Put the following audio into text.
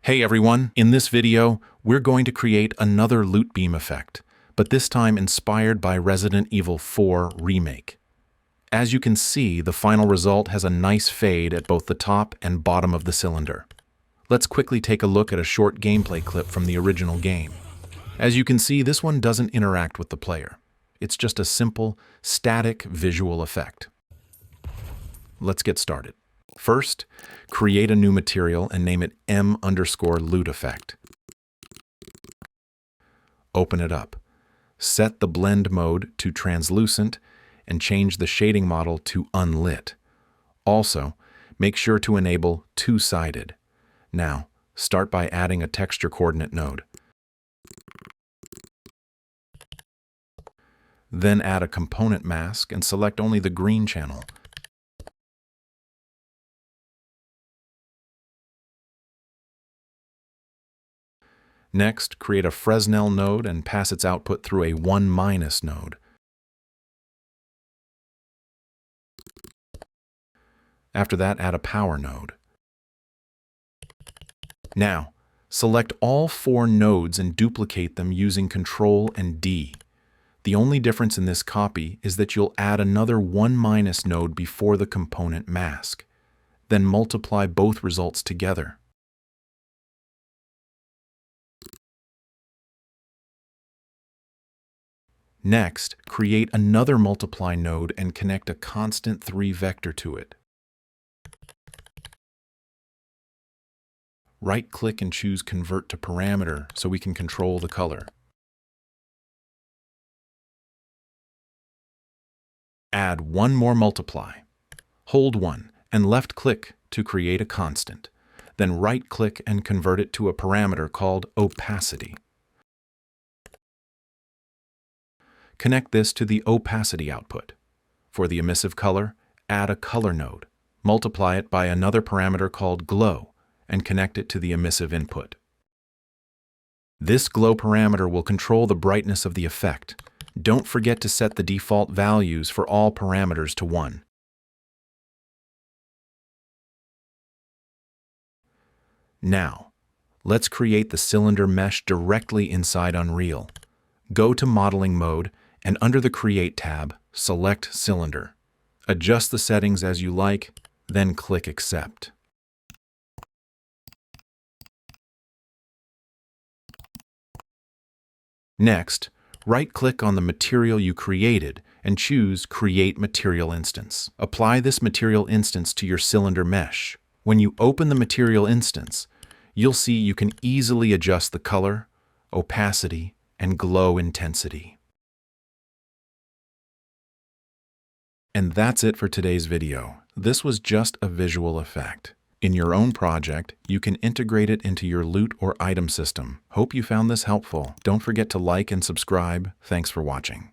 Hey everyone, in this video, we're going to create another loot beam effect, but this time inspired by Resident Evil 4 Remake. As you can see, the final result has a nice fade at both the top and bottom of the cylinder. Let's quickly take a look at a short gameplay clip from the original game. As you can see, this one doesn't interact with the player. It's just a simple, static visual effect. Let's get started. First, create a new material and name it M_loot effect. Open it up. Set the blend mode to translucent and change the shading model to unlit. Also, make sure to enable two-sided. Now, start by adding a texture coordinate node. Then add a component mask and select only the green channel. Next, create a Fresnel node and pass its output through a 1- node. After that, add a power node. Now, select all 4 nodes and duplicate them using Ctrl and D. The only difference in this copy is that you'll add another 1- node before the component mask. Then multiply both results together. Next, create another multiply node and connect a constant 3 vector to it. Right-click and choose Convert to Parameter so we can control the color. Add one more multiply. Hold 1 and left-click to create a constant. Then right-click and convert it to a parameter called opacity. Connect this to the opacity output. For the emissive color, add a color node. Multiply it by another parameter called glow and connect it to the emissive input. This glow parameter will control the brightness of the effect. Don't forget to set the default values for all parameters to 1. Now, let's create the cylinder mesh directly inside Unreal. Go to Modeling Mode and under the Create tab, select Cylinder. Adjust the settings as you like, then click Accept. Next, right-click on the material you created and choose Create Material Instance. Apply this material instance to your cylinder mesh. When you open the material instance, you'll see you can easily adjust the color, opacity, and glow intensity. And that's it for today's video. This was just a visual effect. In your own project, you can integrate it into your loot or item system. Hope you found this helpful. Don't forget to like and subscribe. Thanks for watching.